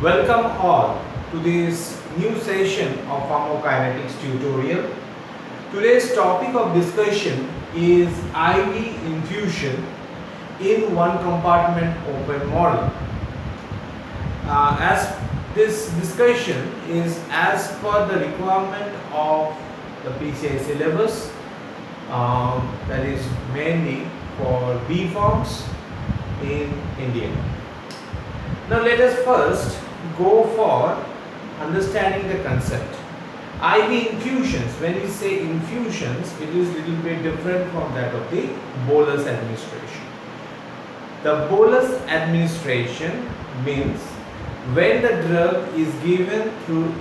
Welcome all to this new session of pharmacokinetics tutorial. Today's topic of discussion is IV infusion in one compartment open model. As this discussion is as per the requirement of the PCI syllabus, that is mainly for B Pharms in India. Now let us first go for understanding the concept. IV infusions, when we say infusions, it is little bit different from that of the bolus administration. The bolus administration means when the drug is given through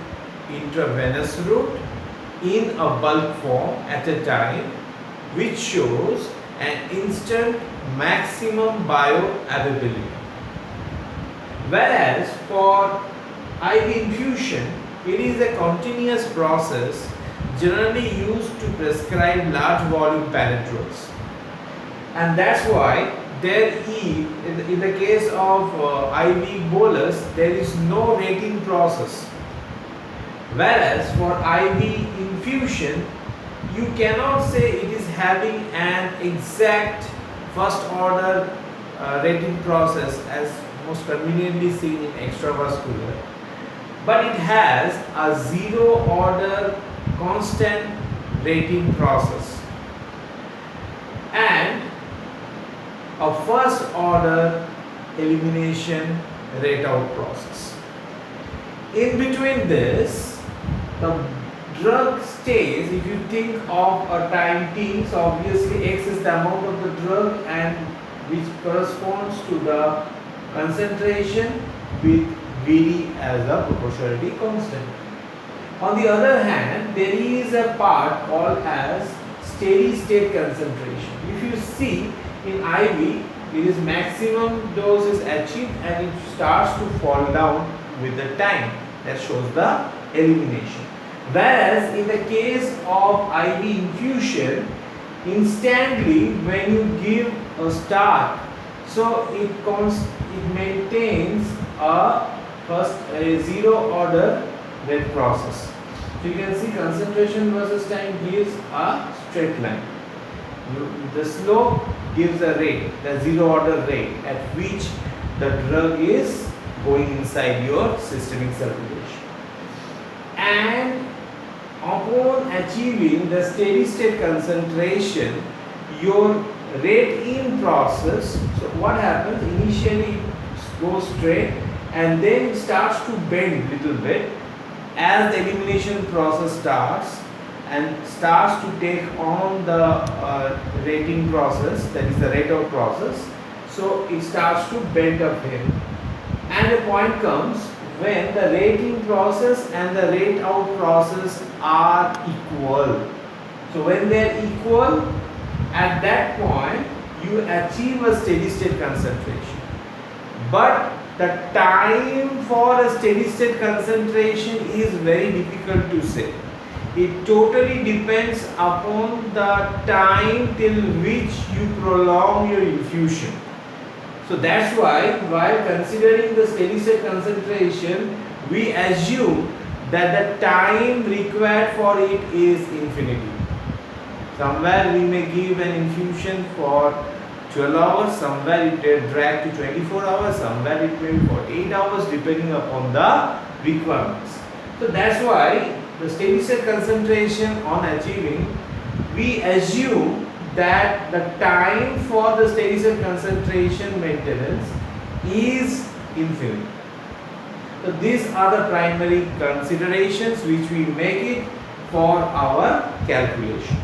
intravenous route in a bulk form at a time, which shows an instant maximum bioavailability. Whereas for IV infusion, it is a continuous process generally used to prescribe large volume parenterals. And that's why there is, in the case of IV bolus, there is no rating process. Whereas for IV infusion, you cannot say it is having an exact first order rating process as most conveniently seen in extravascular, but it has a zero order constant rating process and a first order elimination rate out process. In between this, the drug stays, if you think of a time t, so obviously x is the amount of the drug and which corresponds to the concentration with Vd as a proportionality constant. On the other hand, there is a part called as steady state concentration. If you see in IV, it is maximum dose is achieved and it starts to fall down with the time. That shows the elimination. Whereas in the case of IV infusion, instantly when you give a start, so it maintains a zero order rate process. So you can see concentration versus time gives a straight line. The slope gives a rate, the zero order rate at which the drug is going inside your systemic circulation. And upon achieving the steady state concentration, your rate in process, so what happens, initially it goes straight and then it starts to bend little bit as the elimination process starts and starts to take on the rating process, that is the rate out process. So it starts to bend up here, and a point comes when the rating process and the rate out process are equal. So when they are equal, at that point you achieve a steady state concentration. But the time for a steady state concentration is very difficult to say. It totally depends upon the time till which you prolong your infusion. So that's why while considering the steady state concentration, we assume that the time required for it is infinity. Somewhere we may give an infusion for 12 hours, somewhere it may drag to 24 hours, somewhere it may be for 8 hours depending upon the requirements. So that's why the steady state concentration on achieving, we assume that the time for the steady state concentration maintenance is infinite. So these are the primary considerations which we make it for our calculation.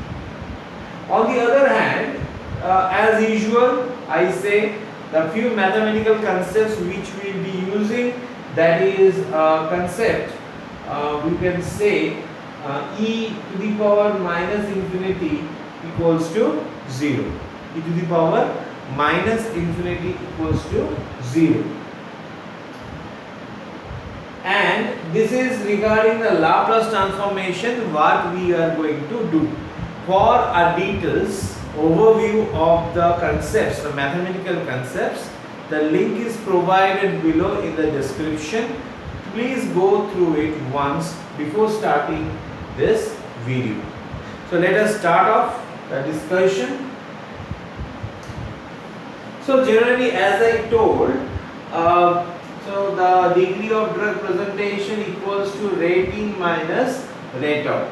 On the other hand, as usual, I say the few mathematical concepts which we will be using, that is concept, we can say e to the power minus infinity equals to 0. E to the power minus infinity equals to 0. And this is regarding the Laplace transformation what we are going to do. For a details overview of the concepts, the mathematical concepts, the link is provided below in the description. please go through it once before starting this video. So let us start off the discussion. So generally, as I told, so the degree of drug presentation equals to rating minus rate out.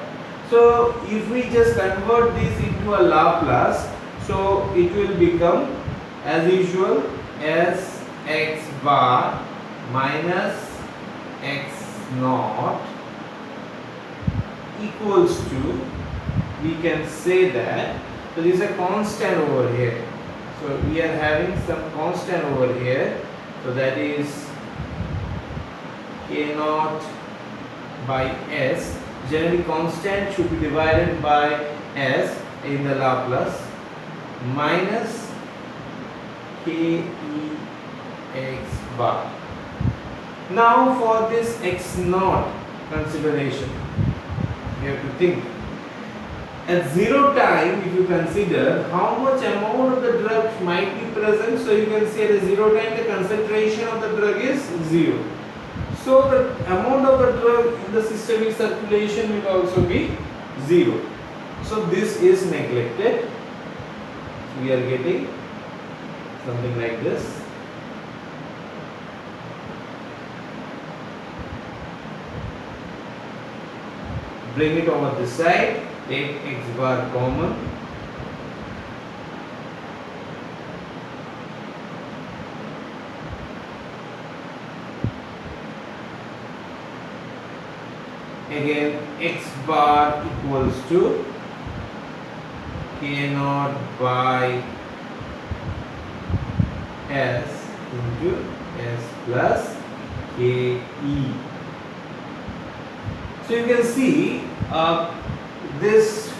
So if we just convert this into a Laplace, so it will become as usual S x bar minus x naught equals to, we can say that, so this is a constant over here. So we are having some constant over here. So that is K naught by S. Generally constant should be divided by S in the Laplace minus K E x bar. Now for this x naught consideration, you have to think. At 0 time, if you consider how much amount of the drug might be present, so you can say at 0 time the concentration of the drug is 0. So the amount of the drug in the systemic circulation will also be 0. So this is neglected. So we are getting something like this. Bring it over this side. Take x bar common. Again, x bar equals to K naught by S into S plus K E. So you can see this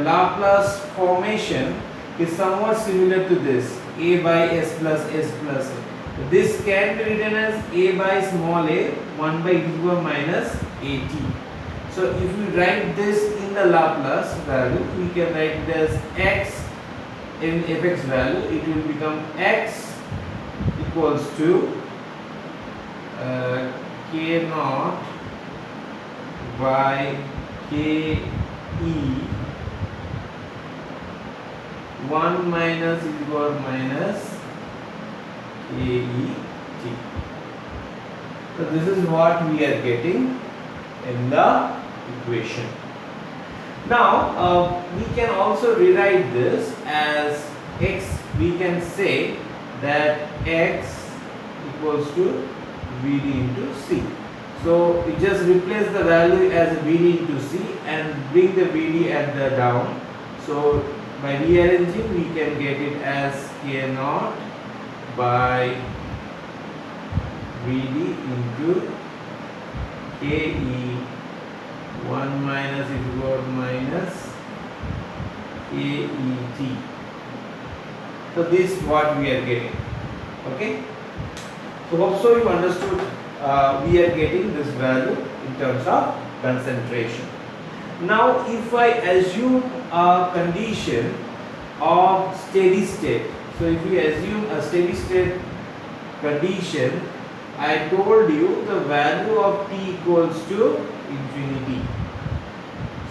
Laplace formation is somewhat similar to this A by S plus S plus A. This can be written as A by small a 1 by e to the power minus AT. So if we write this in the Laplace value, we can write it as x in fx value. It will become x equals to K naught by K E 1 minus e to the power minus K E T. So this is what we are getting in the equation. Now we can also rewrite this as x. We can say that x equals to Vd into C. So we just replace the value as Vd into C and bring the Vd at the down. So by rearranging, we can get it as K naught by Vd into Ke 1 minus e to the power minus Ket. So this is what we are getting. Okay. So hope so you understood. We are getting this value in terms of concentration. Now if I assume a condition of steady state, so if we assume a steady state condition, I told you the value of t equals to infinity.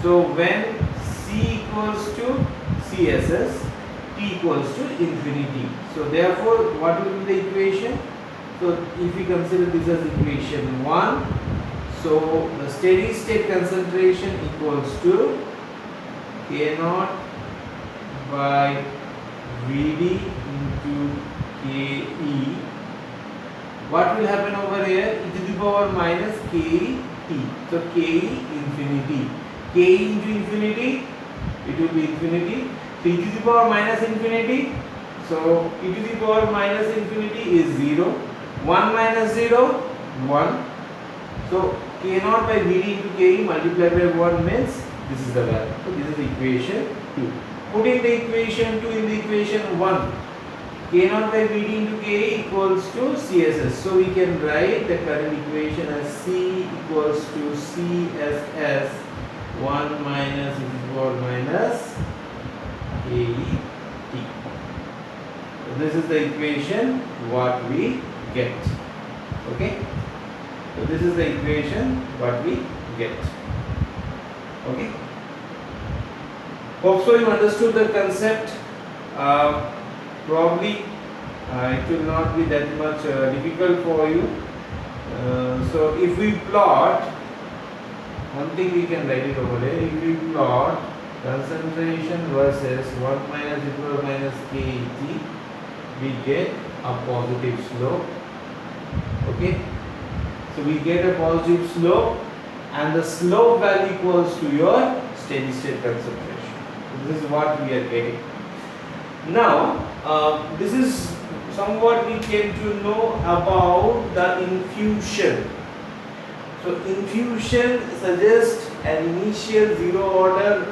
So when c equals to CSS, t equals to infinity. So therefore what will be the equation? So if we consider this as equation 1, so the steady state concentration equals to K naught by Vd into Ke. What will happen over here? E to the power minus Ke t. So Ke infinity. Ke into infinity, it will be infinity. So e to the power minus infinity. So e to the power minus infinity is 0. 1 minus 0, 1. So K naught by Vd into Ke multiplied by 1 means this is the value. So this is equation 2. Putting the equation 2 in the equation 1, K naught by Vd into Ke equals to CSS. So we can write the current equation as C equals to CSS 1 minus e to the power minus Ke t. So this is the equation what we get. Okay. So this is the equation what we get. Okay. Hope so you understood the concept. Probably it will not be that much difficult for you. So if we plot, one thing we can write it over there. If we plot concentration versus 1 minus e to the minus KET, we get a positive slope. Okay. So we get a positive slope, and the slope value equals to your steady state concentration. So this is what we are getting. Now, this is somewhat we came to know about the infusion. So infusion suggests an initial zero order,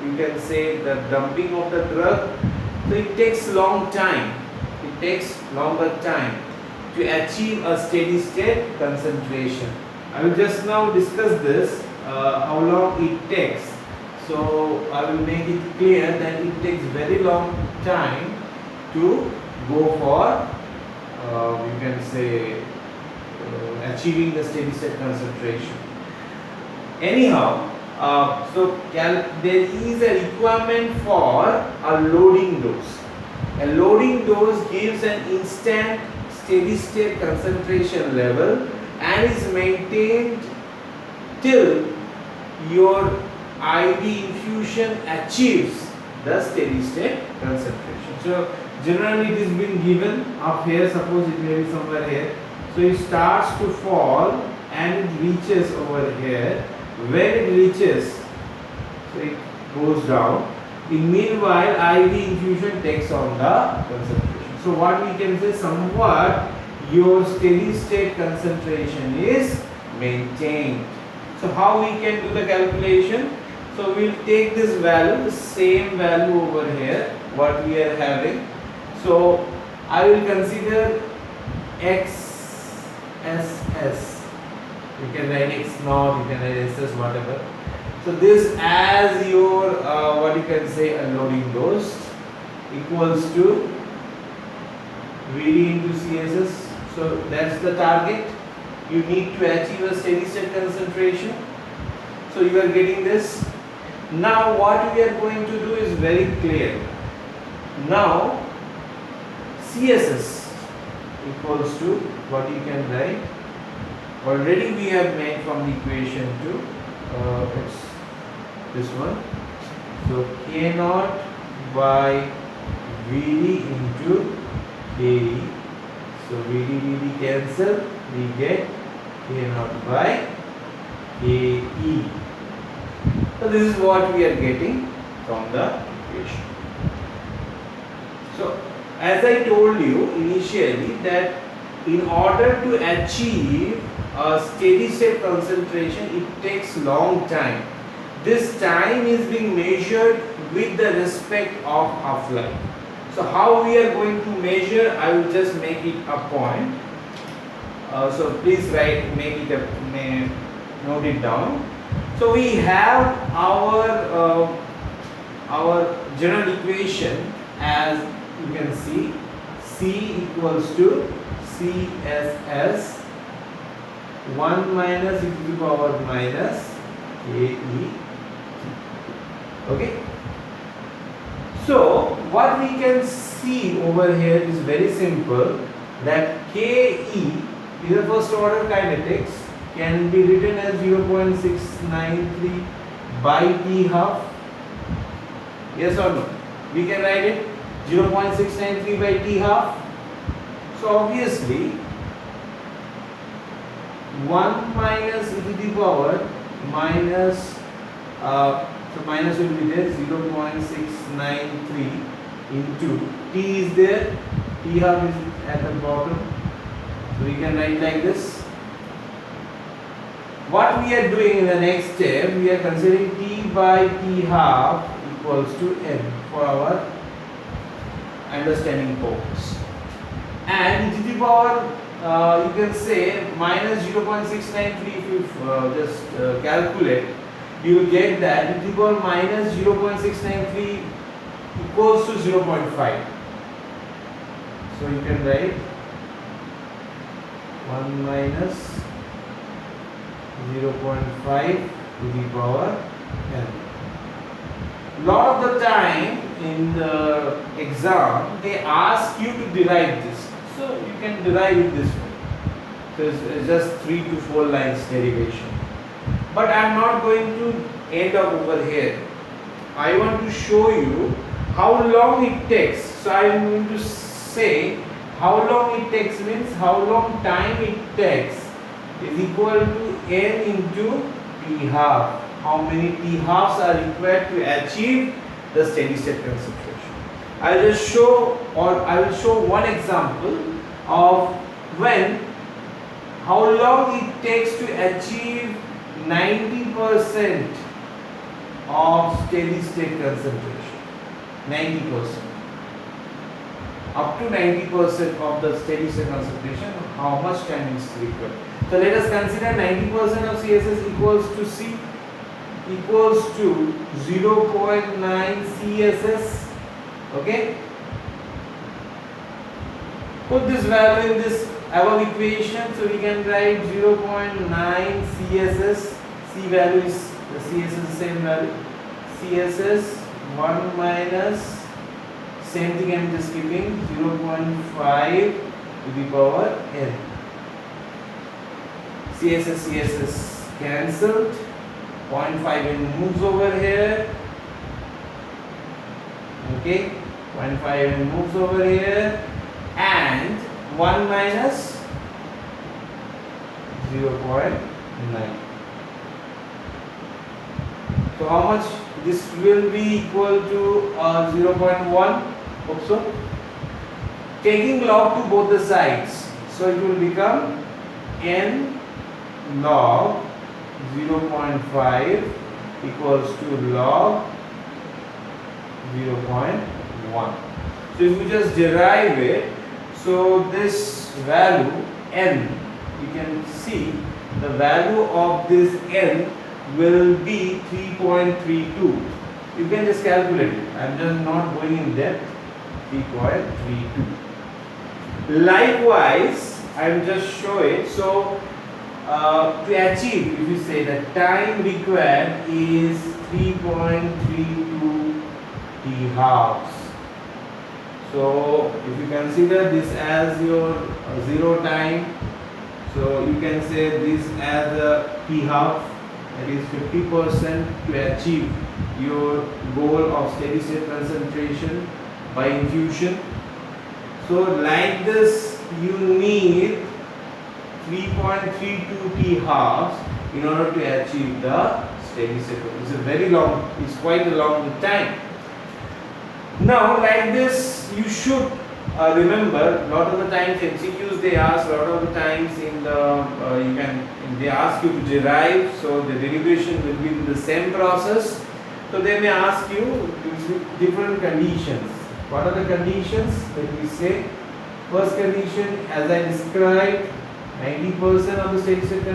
you can say the dumping of the drug. So it takes long time. It takes longer time to achieve a steady state concentration. I will just now discuss this, how long it takes. So I will make it clear that it takes very long time to go for, you can say, achieving the steady state concentration. Anyhow, so there is a requirement for a loading dose. A loading dose gives an instant steady state concentration level and is maintained till your IV infusion achieves the steady state concentration. So generally it is been given up here, suppose it may be somewhere here. So it starts to fall and it reaches over here. When it reaches, so it goes down. In meanwhile, IV infusion takes on the concentration. So what we can say, somewhat your steady state concentration is maintained. So how we can do the calculation? So we will take this value, the same value over here, what we are having. So I will consider XSS. You can write X naught, you can write SS, whatever. So this as your what you can say a loading dose equals to VD into CSS. So that's the target. You need to achieve a steady state concentration. So you are getting this. Now what we are going to do is very clear. Now CSS equals to what you can write. Already we have made from the equation to it's this one. So K naught by VD into KE. So VD cancel. We get K naught by KE. So this is what we are getting from the equation. So as I told you initially that in order to achieve a steady state concentration, it takes long time. This time is being measured with the respect of half-life. So how we are going to measure, I will just make it a point. So please note it down. So we have our general equation as you can see, C equals to CSS 1 minus e to the power minus KE. Okay. So what we can see over here is very simple, that KE is a first order kinetics, can be written as 0.693 by T half. Yes or no? We can write it 0.693 by T half. So obviously 1 minus e to the power minus so minus will be there, 0.693 into T is there, T half is at the bottom. So we can write like this. What we are doing in the next step, we are considering T by T half equals to N for our understanding purpose. And e to the power, you can say minus 0.693, if you just calculate, you will get that e to the power minus 0.693 equals to 0.5. So you can write 1 minus 0.5 to the power n. Lot of the time in the exam they ask you to derive this, so you can derive it this way. So it's just 3 to 4 lines derivation. But I am not going to end up over here. I want to show you how long it takes. So I am going to say how long it takes means how long time it takes is equal to n into t half. How many t halves are required to achieve the steady state concentration. I will just show, or I will show one example of when, how long it takes to achieve 90% of steady state concentration. 90%. Up to 90% of the steady state concentration, how much time is required. So let us consider 90% of CSS equals to C equals to 0.9 CSS. Okay. Put this value in this above equation, so we can write 0.9 CSS. C value is the CSS is same value. CSS 1 minus same thing I am just keeping 0.5 to the power n. CSS cancelled. 0.5 n moves over here. Okay, 0.5 n moves over here, and 1 minus 0.9. So how much this will be equal to 0.1. Hope so. Taking log to both the sides, so it will become n log 0.5 equals to log 0.1. So if we just derive it, so this value n, you can see the value of this n will be 3.32. You can just calculate it. I am just not going in depth. 3.32. Likewise, I am just showing. So to achieve, if you say the time required is 3.32 t halves. So if you consider this as your zero time, so you can say this as a t half, that is 50% to achieve your goal of steady state concentration by infusion. So like this, you need 3.32 t halves in order to achieve the steady state. It's a very long, it's quite a long time. Now like this, you should remember, lot of the times MCQs they ask, lot of the times in the they ask you to derive, so the derivation will be in the same process. So they may ask you different conditions. What are the conditions? Let me say, first condition, as I described, 90% of the steady state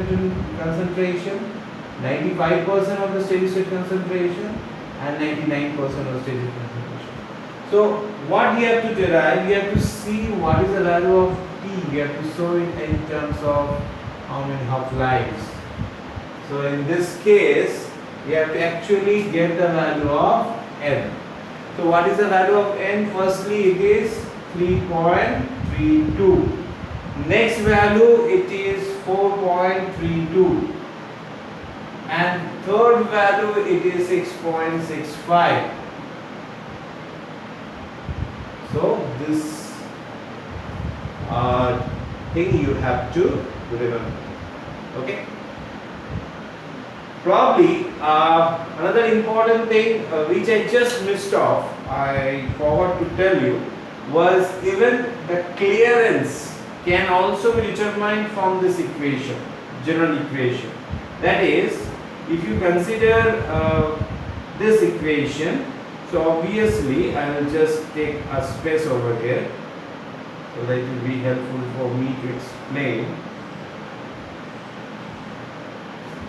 concentration, 95% of the steady state concentration, and 99% of the steady state concentration. So what you have to derive, you have to see what is the value of T. You have to show it in terms of how many half-lives. So in this case, you have to actually get the value of n. So what is the value of n? Firstly, it is 3.32. Next value, it is 4.32. And third value, it is 6.65. So this thing you have to remember. Okay. Probably another important thing which I just missed off, I forgot to tell you, was even the clearance can also be determined from this equation, general equation. That is, if you consider this equation, so obviously I will just take a space over here so that it will be helpful for me to explain.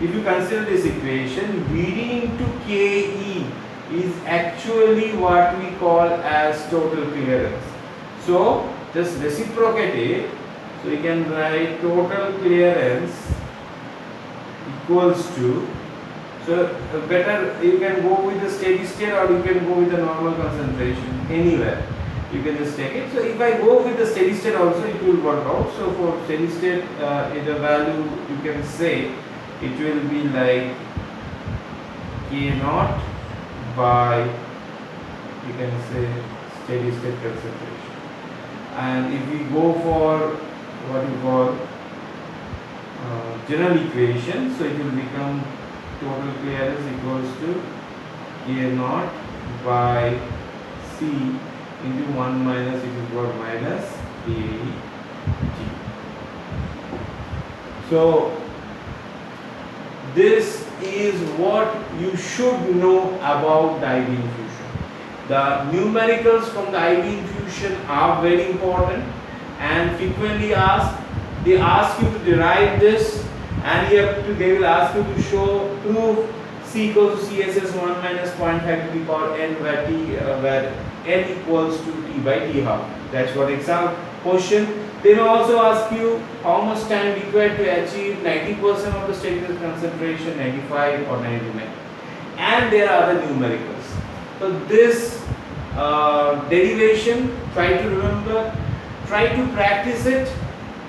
If you consider this equation, VD into KE is actually what we call as total clearance. So just reciprocate it. So you can write total clearance equals to, so better you can go with the steady state or you can go with the normal concentration, anywhere you can just take it. So if I go with the steady state also, it will work out. So for steady state, the value you can say it will be like K naught by, you can say, steady state concentration. And if we go for what you call general equation, so it will become total clearance equals to K naught by C into 1 minus E to the power minus PAE T. So this is what you should know about the IV infusion. The numericals from the IV infusion are very important and frequently asked. They ask you to derive this, and they will ask you to show proof C equals to CSS 1 minus 0.5 to the power n, where n equals to T by T half. That's what exam question. They may also ask you how much time required to achieve 90% of the steady state concentration, 95 or 99. And there are other numericals. So this derivation, try to remember, try to practice it.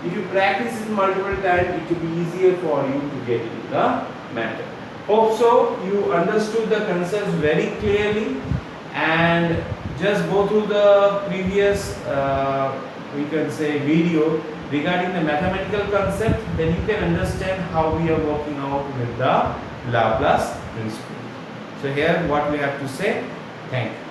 If you practice it multiple times, it will be easier for you to get into the matter. Hope so you understood the concepts very clearly, and just go through the previous we can say video regarding the mathematical concept, then you can understand how we are working out with the Laplace principle. So here what we have to say, thank you.